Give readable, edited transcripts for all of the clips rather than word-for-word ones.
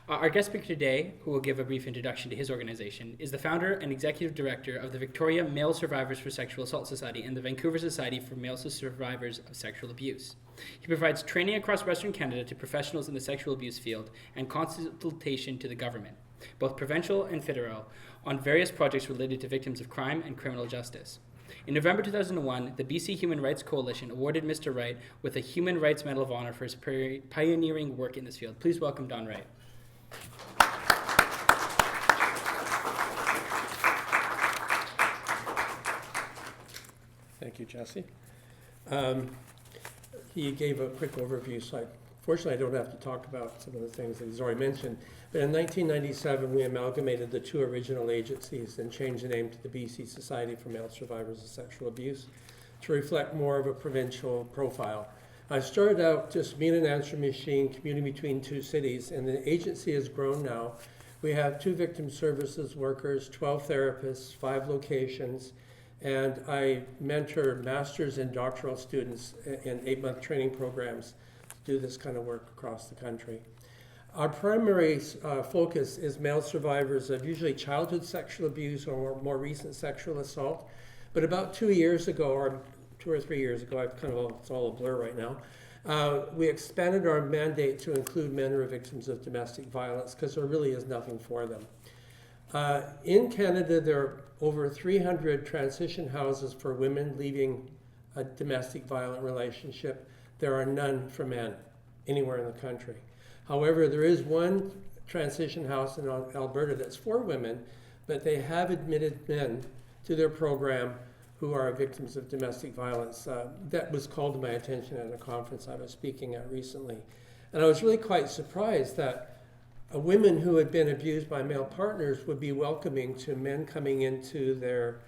Our guest speaker today, who will give a brief introduction to his organization, is the founder and executive director of the Victoria Male Survivors for Sexual Assault Society and the Vancouver Society for Male Survivors of Sexual Abuse. He provides training across Western Canada to professionals in the sexual abuse field and consultation to the government, both provincial and federal, on various projects related to victims of crime and criminal justice. In November 2001, the BC Human Rights Coalition awarded Mr. Wright with a Human Rights Medal of Honor for his pioneering work in this field. Please welcome Don Wright. Thank you, Jesse. He gave a quick overview, so fortunately I don't have to talk about some of the things that he's already mentioned. But in 1997, we amalgamated the two original agencies and changed the name to the BC Society for Male Survivors of Sexual Abuse to reflect more of a provincial profile. I started out just being an answering machine, commuting between two cities, and the agency has grown now. We have 2 victim services workers, 12 therapists, 5 locations, and I mentor master's and doctoral students in 8-month training programs to do this kind of work across the country. Our primary focus is male survivors of usually childhood sexual abuse or more recent sexual assault. But about 2 years ago, or 2 or 3 years ago, it's all a blur right now, we expanded our mandate to include men who are victims of domestic violence because there really is nothing for them. In Canada, there are over 300 transition houses for women leaving a domestic violent relationship. There are none for men anywhere in the country. However, there is one transition house in Alberta that's for women, but they have admitted men to their program who are victims of domestic violence. That was called to my attention at a conference I was speaking at recently. And I was really quite surprised that women who had been abused by male partners would be welcoming to men coming into their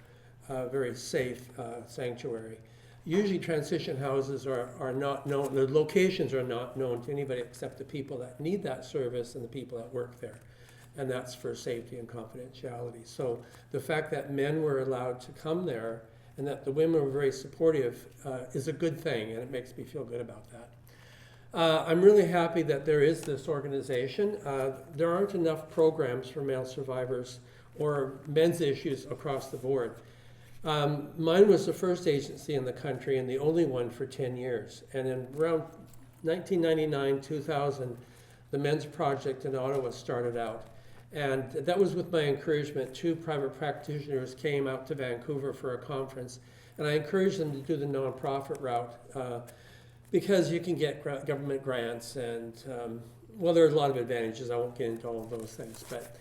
very safe sanctuary. Usually transition houses are not known, the locations are not known to anybody except the people that need that service and the people that work there. And that's for safety and confidentiality. So the fact that men were allowed to come there and that the women were very supportive is a good thing, and it makes me feel good about that. I'm really happy that there is this organization. There aren't enough programs for male survivors or men's issues across the board. Mine was the first agency in the country and the only one for 10 years. And in around 1999, 2000, the Men's Project in Ottawa started out. And that was with my encouragement. 2 private practitioners came out to Vancouver for a conference, and I encouraged them to do the nonprofit route because you can get government grants and, well, there's a lot of advantages. I won't get into all of those things, but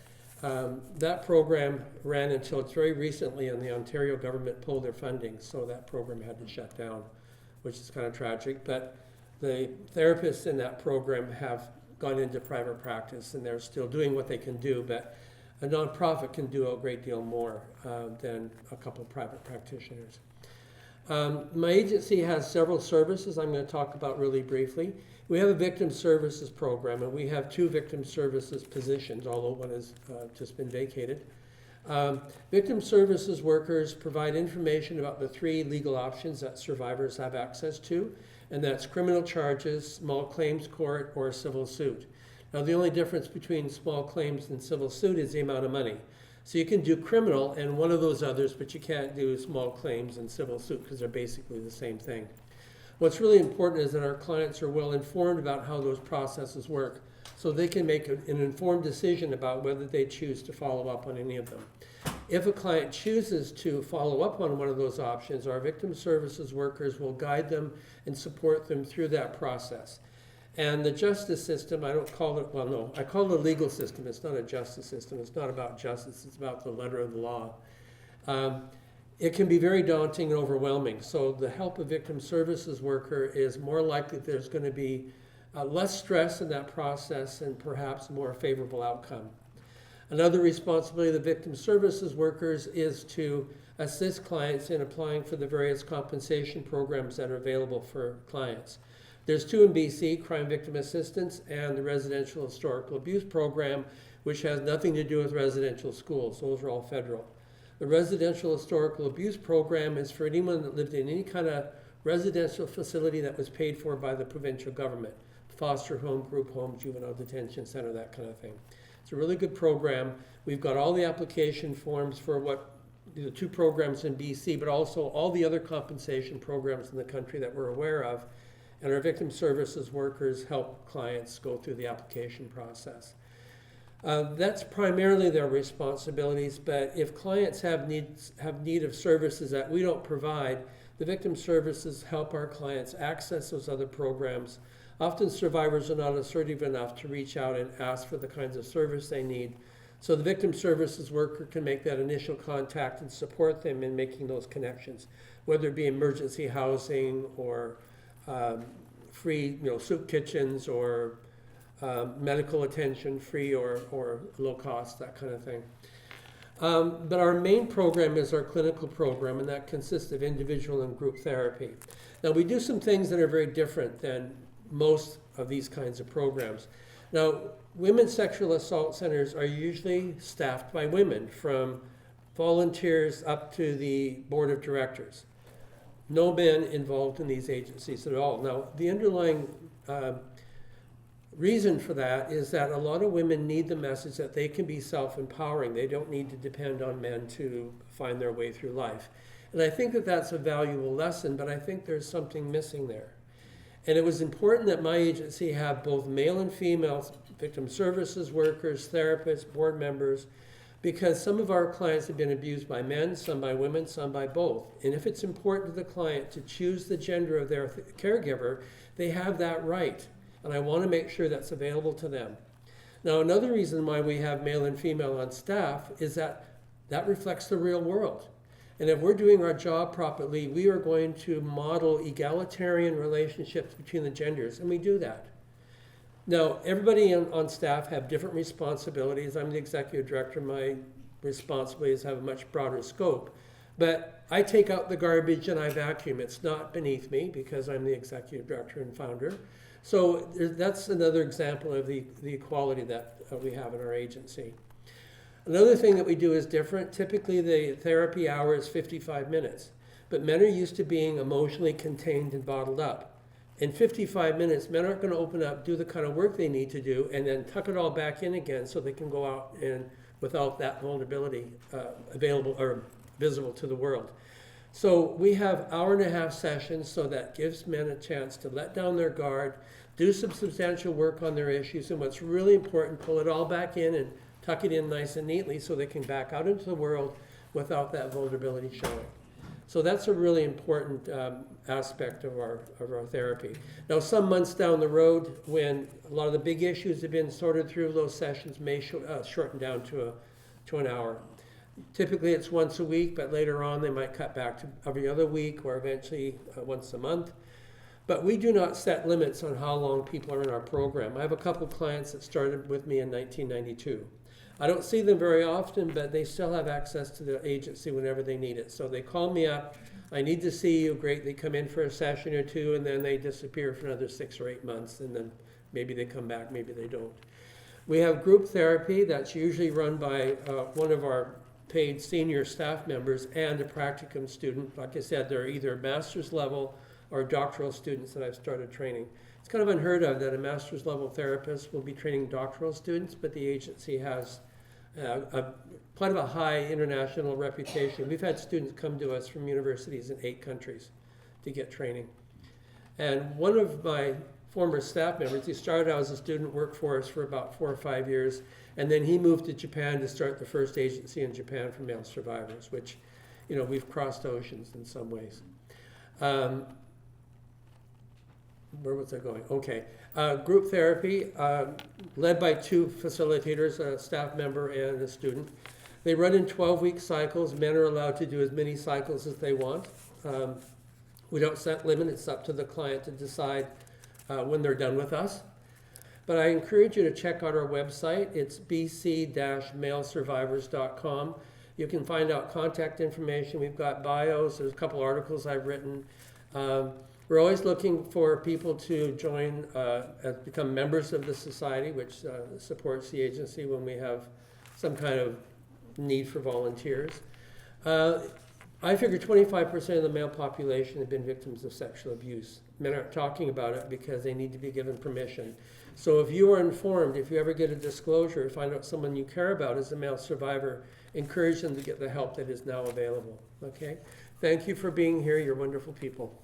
that program ran until very recently, and the Ontario government pulled their funding, so that program had to shut down, which is kind of tragic. But the therapists in that program have gone into private practice, and they're still doing what they can do, but a nonprofit can do a great deal more than a couple of private practitioners. My agency has several services I'm going to talk about really briefly. We have a victim services program, and we have 2 victim services positions, although one has just been vacated. Victim services workers provide information about the 3 legal options that survivors have access to, and that's criminal charges, small claims court, or civil suit. Now, the only difference between small claims and civil suit is the amount of money. So you can do criminal and one of those others, but you can't do small claims and civil suit because they're basically the same thing. What's really important is that our clients are well informed about how those processes work, so they can make an informed decision about whether they choose to follow up on any of them. If a client chooses to follow up on one of those options, our victim services workers will guide them and support them through that process. And the justice system, I call it a legal system. It's not a justice system. It's not about justice. It's about the letter of the law. It can be very daunting and overwhelming. So the help of victim services worker is more likely there's going to be less stress in that process and perhaps a more favorable outcome. Another responsibility of the victim services workers is to assist clients in applying for the various compensation programs that are available for clients. There's 2 in BC, Crime Victim Assistance and the Residential Historical Abuse Program, which has nothing to do with residential schools. Those are all federal. The Residential Historical Abuse Program is for anyone that lived in any kind of residential facility that was paid for by the provincial government. foster home, group home, juvenile detention center, that kind of thing. It's a really good program. We've got all the application forms for what the 2 programs in BC, but also all the other compensation programs in the country that we're aware of. And our victim services workers help clients go through the application process. That's primarily their responsibilities, but if clients have need of services that we don't provide, the victim services help our clients access those other programs. Often survivors are not assertive enough to reach out and ask for the kinds of service they need. So the victim services worker can make that initial contact and support them in making those connections, whether it be emergency housing or free, soup kitchens, or medical attention, free or low cost, that kind of thing. But our main program is our clinical program, and that consists of individual and group therapy. Now, we do some things that are very different than most of these kinds of programs. Now, women's sexual assault centers are usually staffed by women, from volunteers up to the board of directors. No men involved in these agencies at all. Now, the underlying reason for that is that a lot of women need the message that they can be self-empowering. They don't need to depend on men to find their way through life. And I think that that's a valuable lesson, but I think there's something missing there. And it was important that my agency have both male and female victim services workers, therapists, board members, because some of our clients have been abused by men, some by women, some by both. And if it's important to the client to choose the gender of their caregiver, they have that right. And I want to make sure that's available to them. Now, another reason why we have male and female on staff is that reflects the real world. And if we're doing our job properly, we are going to model egalitarian relationships between the genders, and we do that. Now, everybody on staff have different responsibilities. I'm the executive director. My responsibilities have a much broader scope. But I take out the garbage and I vacuum. It's not beneath me because I'm the executive director and founder. So that's another example of the equality that we have in our agency. Another thing that we do is different. Typically, the therapy hour is 55 minutes. But men are used to being emotionally contained and bottled up. In 55 minutes, men aren't going to open up, do the kind of work they need to do, and then tuck it all back in again so they can go out and without that vulnerability available or visible to the world. So we have hour-and-a-half sessions, so that gives men a chance to let down their guard, do some substantial work on their issues, and what's really important, pull it all back in and tuck it in nice and neatly so they can back out into the world without that vulnerability showing. So that's a really important aspect of our therapy. Now, some months down the road, when a lot of the big issues have been sorted through, those sessions may shorten down to an hour. Typically, it's once a week, but later on, they might cut back to every other week or eventually once a month. But we do not set limits on how long people are in our program. I have a couple of clients that started with me in 1992. I don't see them very often, but they still have access to the agency whenever they need it. So they call me up, I need to see you, great, they come in for a session or two, and then they disappear for another 6 or 8 months, and then maybe they come back, maybe they don't. We have group therapy that's usually run by one of our paid senior staff members and a practicum student. Like I said, they're either master's level or doctoral students that I've started training. It's kind of unheard of that a master's level therapist will be training doctoral students, but the agency has quite a high international reputation. We've had students come to us from universities in 8 countries to get training. And one of my former staff members, he started out as a student, worked for us for about 4 or 5 years, and then he moved to Japan to start the first agency in Japan for male survivors, which, we've crossed oceans in some ways. Where was I going? Okay. Group therapy, led by 2 facilitators, a staff member and a student. They run in 12-week cycles. Men are allowed to do as many cycles as they want. We don't set limits. It's up to the client to decide when they're done with us. But I encourage you to check out our website. It's bc-malesurvivors.com. You can find out contact information. We've got bios. There's a couple articles I've written. We're always looking for people to join, become members of the society, which supports the agency when we have some kind of need for volunteers. I figure 25% of the male population have been victims of sexual abuse men aren't talking about it because they need to be given permission. So if you are informed, if you ever get a disclosure, find out someone you care about is a male survivor, encourage them to get the help that is now available. Okay? Thank you for being here. You're wonderful people.